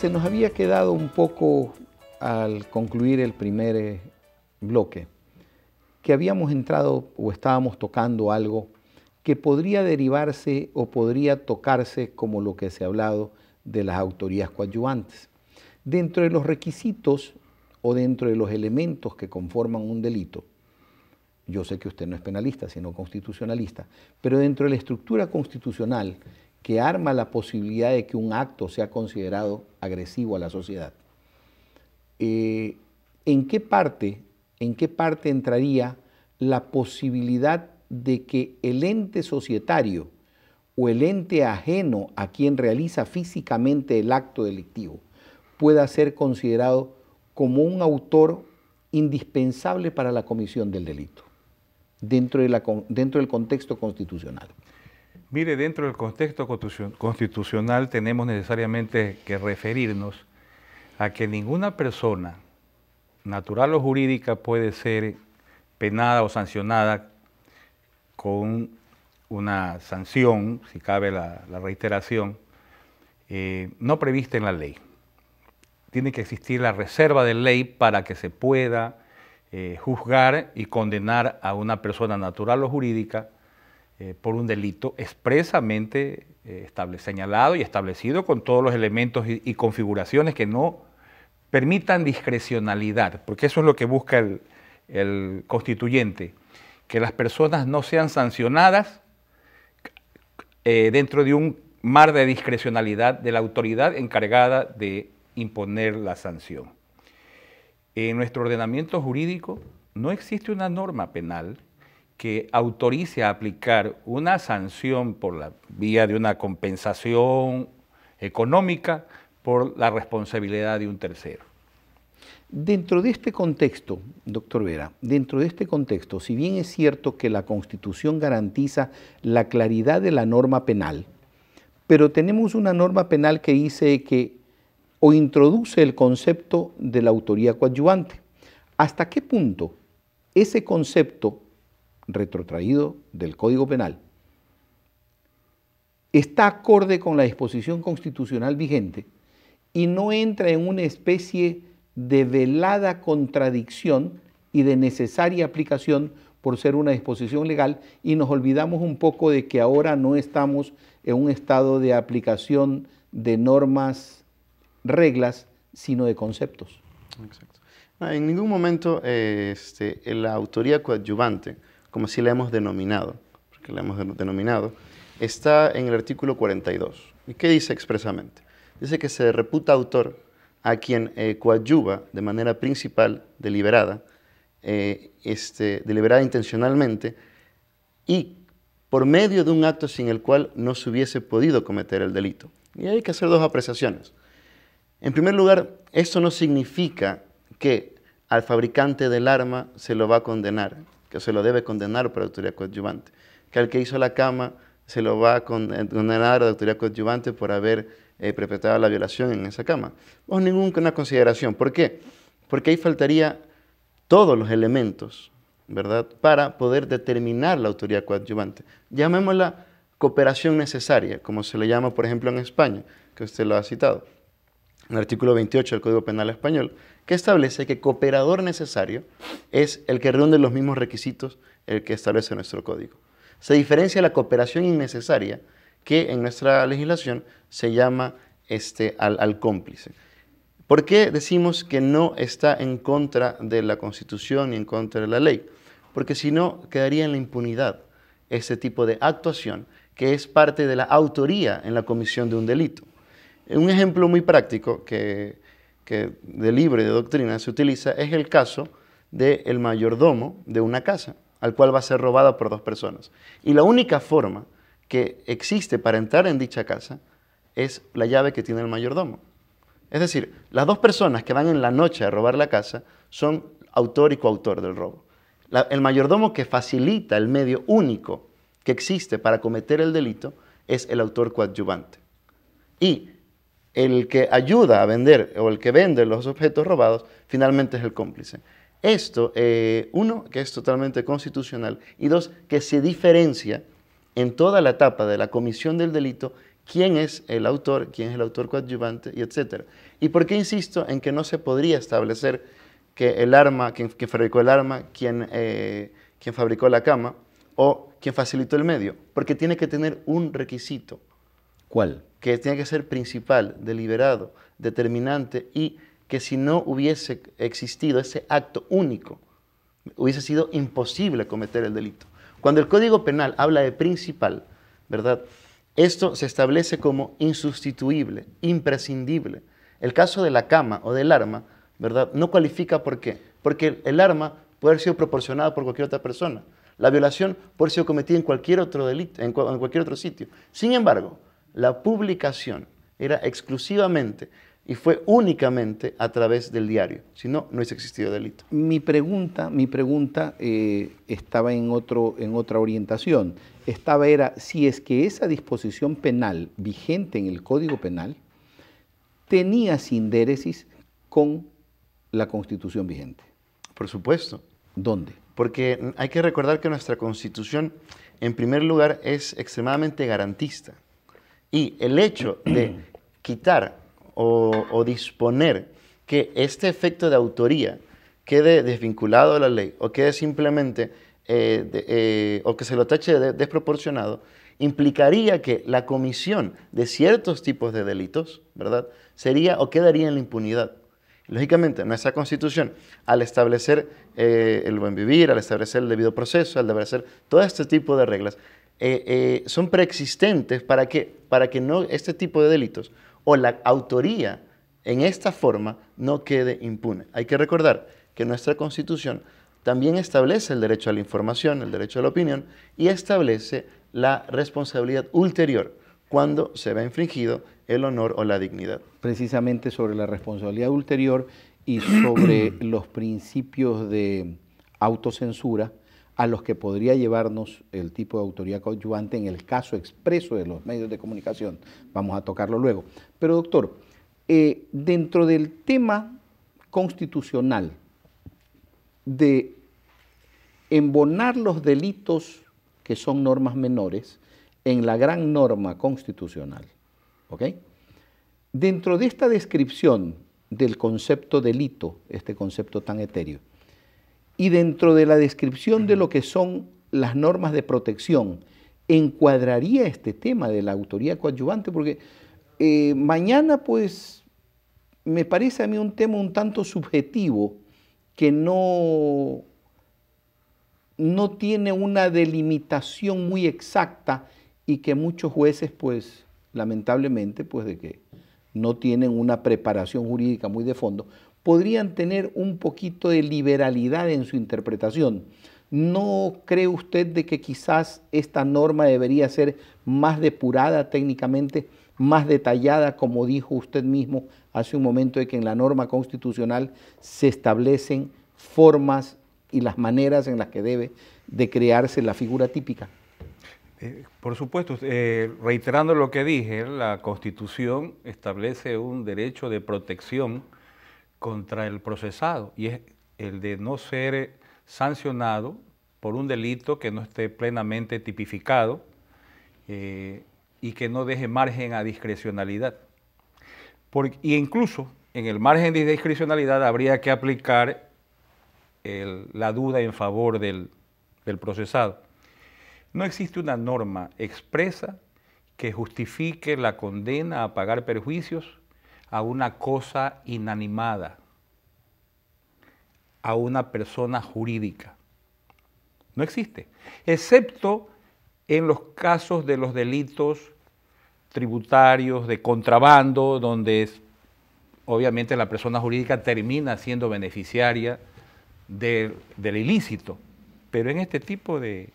Se nos había quedado un poco al concluir el primer bloque, que habíamos entrado o estábamos tocando algo que podría derivarse o podría tocarse como lo que se ha hablado de las autorías coadyuvantes. Dentro de los requisitos o dentro de los elementos que conforman un delito, yo sé que usted no es penalista, sino constitucionalista, pero dentro de la estructura constitucional que arma la posibilidad de que un acto sea considerado agresivo a la sociedad, ¿en qué parte entraría la posibilidad de que el ente societario o el ente ajeno a quien realiza físicamente el acto delictivo pueda ser considerado como un autor indispensable para la comisión del delito, dentro del contexto constitucional? Mire, dentro del contexto constitucional tenemos necesariamente que referirnos a que ninguna persona, natural o jurídica, puede ser penada o sancionada con una sanción, si cabe la reiteración, no prevista en la ley. Tiene que existir la reserva de ley para que se pueda juzgar y condenar a una persona natural o jurídica por un delito expresamente señalado y establecido con todos los elementos y configuraciones que no permitan discrecionalidad, porque eso es lo que busca el constituyente, que las personas no sean sancionadas dentro de un mar de discrecionalidad de la autoridad encargada de imponer la sanción. En nuestro ordenamiento jurídico no existe una norma penal que autorice a aplicar una sanción por la vía de una compensación económica por la responsabilidad de un tercero. Dentro de este contexto, doctor Vera, dentro de este contexto, si bien es cierto que la Constitución garantiza la claridad de la norma penal, pero tenemos una norma penal que dice que o introduce el concepto de la autoría coadyuvante. ¿Hasta qué punto ese concepto retrotraído del Código Penal está acorde con la disposición constitucional vigente y no entra en una especie de velada contradicción y de necesaria aplicación por ser una disposición legal, y nos olvidamos un poco de que ahora no estamos en un estado de aplicación de normas, reglas, sino de conceptos? Exacto. No, en ningún momento la autoría coadyuvante, como así la hemos denominado, porque la hemos denominado, está en el artículo 42. ¿Y qué dice expresamente? Dice que se reputa autor a quien coadyuva de manera principal, deliberada intencionalmente, y por medio de un acto sin el cual no se hubiese podido cometer el delito. Y hay que hacer dos apreciaciones. En primer lugar, esto no significa que al fabricante del arma se lo va a condenar, que se lo debe condenar por autoría coadyuvante, que al que hizo la cama se lo va a condenar de autoría coadyuvante por haber perpetrado la violación en esa cama. O ninguna consideración. ¿Por qué? Porque ahí faltaría todos los elementos, ¿verdad?, para poder determinar la autoría coadyuvante. Llamémosla cooperación necesaria, como se le llama, por ejemplo, en España, que usted lo ha citado, en el artículo 28 del Código Penal español, que establece que cooperador necesario es el que reúne los mismos requisitos el que establece nuestro código. Se diferencia la cooperación innecesaria, que en nuestra legislación se llama al cómplice. ¿Por qué decimos que no está en contra de la Constitución ni en contra de la ley? Porque si no, quedaría en la impunidad ese tipo de actuación que es parte de la autoría en la comisión de un delito. Un ejemplo muy práctico que de libro y de doctrina se utiliza es el caso del mayordomo de una casa, al cual va a ser robada por dos personas. Y la única forma que existe para entrar en dicha casa es la llave que tiene el mayordomo. Es decir, las dos personas que van en la noche a robar la casa son autor y coautor del robo. El mayordomo que facilita el medio único que existe para cometer el delito es el autor coadyuvante. Y el que ayuda a vender o el que vende los objetos robados finalmente es el cómplice. Esto, uno, que es totalmente constitucional, y dos, que se diferencia en toda la etapa de la comisión del delito quién es el autor coadyuvante, y etcétera. ¿Y por qué insisto en que no se podría establecer que el arma, quien fabricó el arma, quien fabricó la cama o quien facilitó el medio? Porque tiene que tener un requisito. ¿Cuál? Que tiene que ser principal, deliberado, determinante, y que si no hubiese existido ese acto único, hubiese sido imposible cometer el delito. Cuando el Código Penal habla de principal, ¿verdad? Esto se establece como insustituible, imprescindible. El caso de la cama o del arma, ¿verdad? No cualifica. ¿Por qué? Porque el arma puede haber sido proporcionada por cualquier otra persona. La violación puede haber sido cometida en cualquier otro delito, en cualquier otro sitio. Sin embargo, la publicación era exclusivamente y fue únicamente a través del diario. Si no, no hubiese existido delito. Mi pregunta estaba en otra orientación. Era si es que esa disposición penal vigente en el Código Penal tenía sindéresis con la Constitución vigente. Por supuesto. ¿Dónde? Porque hay que recordar que nuestra Constitución, en primer lugar, es extremadamente garantista. Y el hecho de quitar o disponer que este efecto de autoría quede desvinculado de la ley o quede simplemente, o que se lo tache de desproporcionado, implicaría que la comisión de ciertos tipos de delitos, ¿verdad?, sería o quedaría en la impunidad. Lógicamente, nuestra Constitución, al establecer el buen vivir, al establecer el debido proceso, al establecer todo este tipo de reglas, son preexistentes para que no este tipo de delitos o la autoría en esta forma no quede impune. Hay que recordar que nuestra Constitución también establece el derecho a la información, el derecho a la opinión, y establece la responsabilidad ulterior cuando se ve infringido el honor o la dignidad. Precisamente sobre la responsabilidad ulterior y sobre los principios de autocensura a los que podría llevarnos el tipo de autoría coadyuvante en el caso expreso de los medios de comunicación. Vamos a tocarlo luego. Pero doctor, dentro del tema constitucional de embonar los delitos que son normas menores en la gran norma constitucional, ¿ok? Dentro de esta descripción del concepto delito, este concepto tan etéreo, y dentro de la descripción de lo que son las normas de protección, encuadraría este tema de la autoría coadyuvante, porque mañana pues me parece a mí un tema un tanto subjetivo que no tiene una delimitación muy exacta y que muchos jueces pues lamentablemente pues de que no tienen una preparación jurídica muy de fondo, podrían tener un poquito de liberalidad en su interpretación. ¿No cree usted de que quizás esta norma debería ser más depurada técnicamente, más detallada, como dijo usted mismo hace un momento, de que en la norma constitucional se establecen formas y las maneras en las que debe de crearse la figura típica? Por supuesto, reiterando lo que dije, la Constitución establece un derecho de protección contra el procesado, y es el de no ser sancionado por un delito que no esté plenamente tipificado y que no deje margen a discrecionalidad. Y incluso en el margen de discrecionalidad habría que aplicar la duda en favor del procesado. No existe una norma expresa que justifique la condena a pagar perjuicios a una cosa inanimada, a una persona jurídica. No existe, excepto en los casos de los delitos tributarios, de contrabando, donde obviamente la persona jurídica termina siendo beneficiaria del ilícito. Pero en este tipo de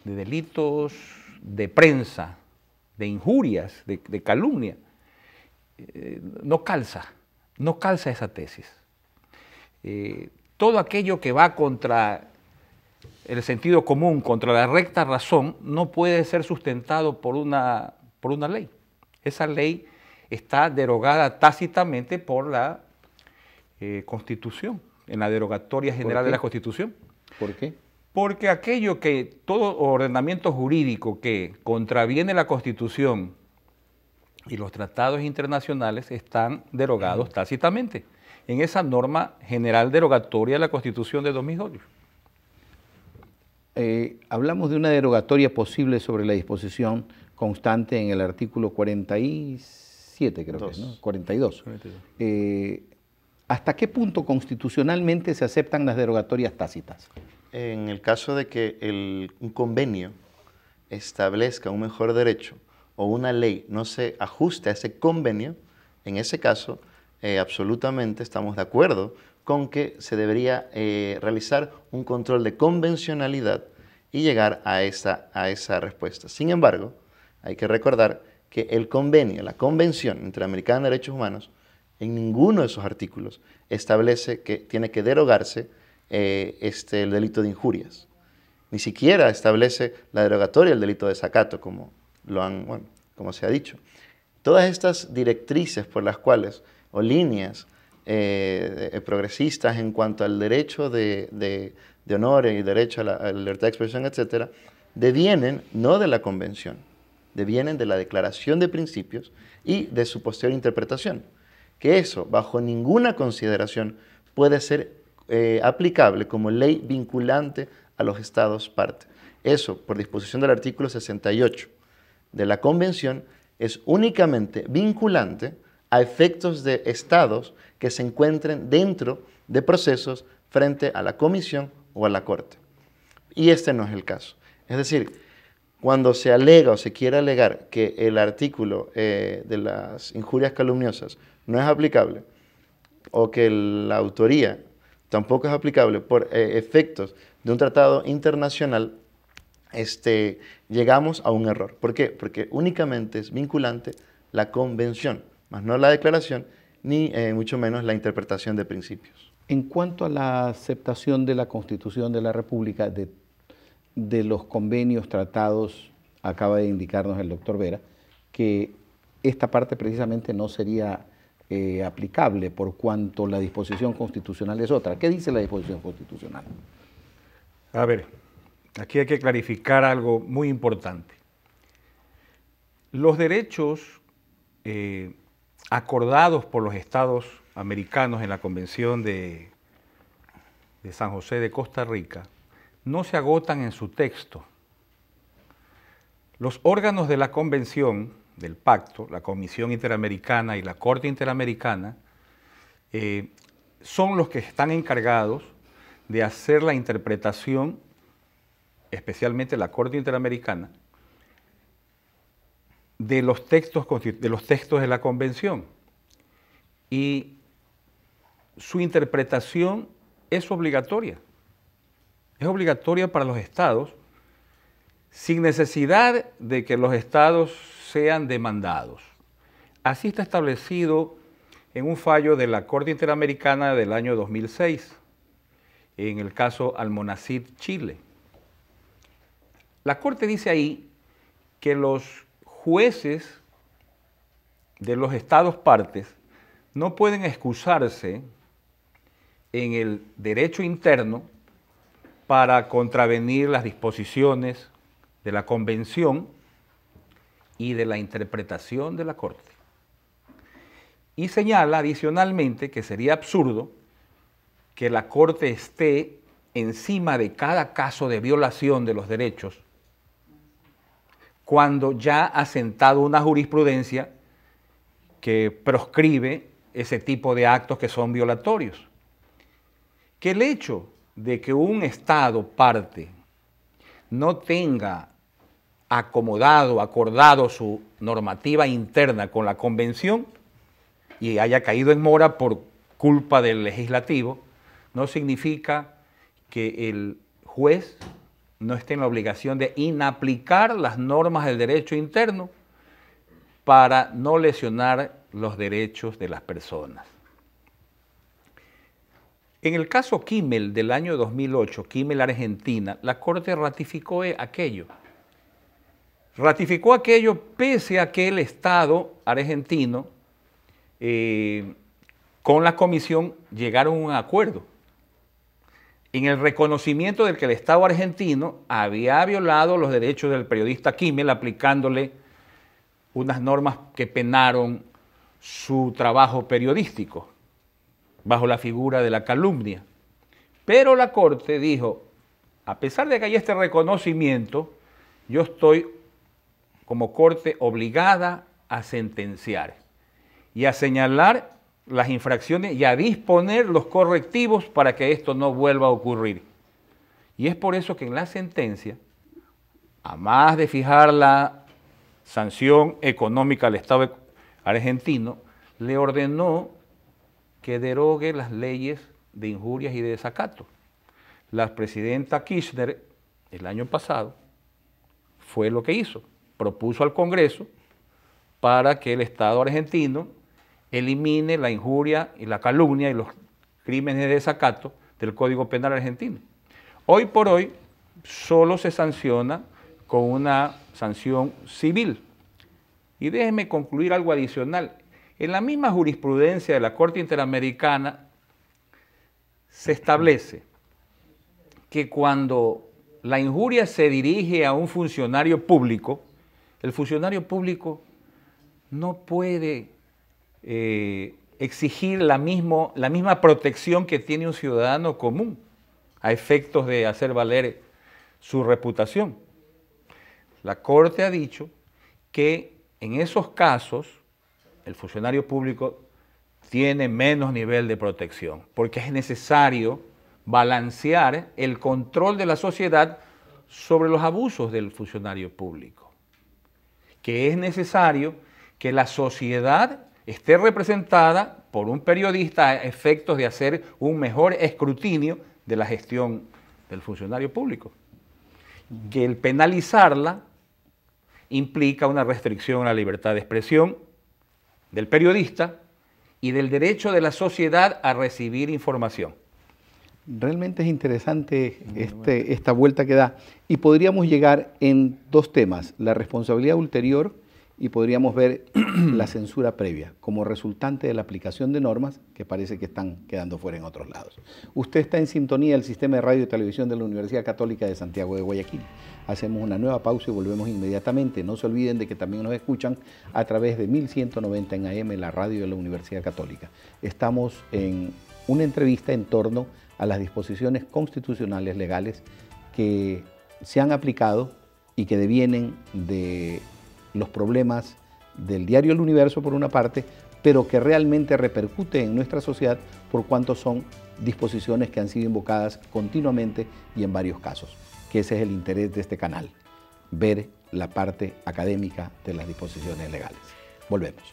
delitos de prensa, de injurias, de calumnia, no calza esa tesis. Todo aquello que va contra el sentido común, contra la recta razón, no puede ser sustentado por una ley. Esa ley está derogada tácitamente por la Constitución, en la derogatoria general de la Constitución. ¿Por qué? Porque todo ordenamiento jurídico que contraviene la Constitución y los tratados internacionales están derogados tácitamente en esa norma general derogatoria de la Constitución de 2008. Hablamos de una derogatoria posible sobre la disposición constante en el artículo 47, creo que es, ¿no? 42. ¿Hasta qué punto constitucionalmente se aceptan las derogatorias tácitas? En el caso de que un convenio establezca un mejor derecho o una ley no se ajuste a ese convenio, en ese caso, absolutamente estamos de acuerdo con que se debería realizar un control de convencionalidad y llegar a esa respuesta. Sin embargo, hay que recordar que el convenio, la Convención Interamericana de Derechos Humanos, en ninguno de esos artículos establece que tiene que derogarse el delito de injurias. Ni siquiera establece la derogatoria del delito de desacato, como se ha dicho. Todas estas directrices por las cuales, o líneas progresistas en cuanto al derecho de honor y derecho a la libertad de expresión, etc., devienen no de la Convención, devienen de la Declaración de Principios y de su posterior interpretación. Que eso, bajo ninguna consideración, puede ser aplicable como ley vinculante a los estados parte. Eso, por disposición del artículo 68 de la Convención, es únicamente vinculante a efectos de estados que se encuentren dentro de procesos frente a la Comisión o a la Corte. Y este no es el caso. Es decir, cuando se alega o se quiere alegar que el artículo de las injurias calumniosas no es aplicable o que la autoría tampoco es aplicable por efectos de un tratado internacional, llegamos a un error. ¿Por qué? Porque únicamente es vinculante la convención, más no la declaración, ni mucho menos la interpretación de principios. En cuanto a la aceptación de la Constitución de la República, de los convenios, tratados, acaba de indicarnos el doctor Vera, que esta parte precisamente no sería aplicable por cuanto la disposición constitucional es otra. ¿Qué dice la disposición constitucional? A ver, aquí hay que clarificar algo muy importante. Los derechos acordados por los estados americanos en la Convención de San José de Costa Rica no se agotan en su texto. Los órganos de la Convención, del Pacto, la Comisión Interamericana y la Corte Interamericana, son los que están encargados de hacer la interpretación, especialmente la Corte Interamericana, de los textos de la Convención. Y su interpretación es obligatoria. Es obligatoria para los estados, sin necesidad de que los estados sean demandados. Así está establecido en un fallo de la Corte Interamericana del año 2006, en el caso Almonacid, Chile. La Corte dice ahí que los jueces de los estados partes no pueden excusarse en el derecho interno para contravenir las disposiciones de la Convención y de la interpretación de la Corte. Y señala adicionalmente que sería absurdo que la Corte esté encima de cada caso de violación de los derechos cuando ya ha sentado una jurisprudencia que proscribe ese tipo de actos que son violatorios. Que el hecho de que un Estado parte no tenga acordado su normativa interna con la Convención y haya caído en mora por culpa del legislativo, no significa que el juez no esté en la obligación de inaplicar las normas del derecho interno para no lesionar los derechos de las personas. En el caso Kimmel del año 2008, Kimmel Argentina, la Corte ratificó aquello. Ratificó aquello pese a que el Estado argentino con la Comisión llegaron a un acuerdo en el reconocimiento de que el Estado argentino había violado los derechos del periodista Kimmel aplicándole unas normas que penaron su trabajo periodístico bajo la figura de la calumnia. Pero la Corte dijo, a pesar de que hay este reconocimiento, yo estoy como Corte obligada a sentenciar y a señalar las infracciones y a disponer los correctivos para que esto no vuelva a ocurrir. Y es por eso que en la sentencia, a más de fijar la sanción económica al Estado argentino, le ordenó que derogue las leyes de injurias y de desacato. La presidenta Kirchner, el año pasado, fue lo que hizo. Propuso al Congreso para que el Estado argentino elimine la injuria y la calumnia y los crímenes de desacato del Código Penal argentino. Hoy por hoy solo se sanciona con una sanción civil. Y déjenme concluir algo adicional. En la misma jurisprudencia de la Corte Interamericana se establece que cuando la injuria se dirige a un funcionario público, el funcionario público no puede exigir la misma protección que tiene un ciudadano común a efectos de hacer valer su reputación. La Corte ha dicho que en esos casos el funcionario público tiene menos nivel de protección, porque es necesario balancear el control de la sociedad sobre los abusos del funcionario público, que es necesario que la sociedad esté representada por un periodista a efectos de hacer un mejor escrutinio de la gestión del funcionario público, que el penalizarla implica una restricción a la libertad de expresión del periodista y del derecho de la sociedad a recibir información. Realmente es interesante esta vuelta que da, y podríamos llegar en dos temas: la responsabilidad ulterior, y podríamos ver la censura previa como resultante de la aplicación de normas que parece que están quedando fuera en otros lados. Usted está en sintonía del sistema de radio y televisión de la Universidad Católica de Santiago de Guayaquil. Hacemos una nueva pausa y volvemos inmediatamente. No se olviden de que también nos escuchan a través de 1190 en AM, la radio de la Universidad Católica. Estamos en una entrevista en torno a las disposiciones constitucionales legales que se han aplicado y que devienen de los problemas del diario El Universo por una parte, pero que realmente repercute en nuestra sociedad por cuanto son disposiciones que han sido invocadas continuamente y en varios casos, que ese es el interés de este canal, ver la parte académica de las disposiciones legales. Volvemos.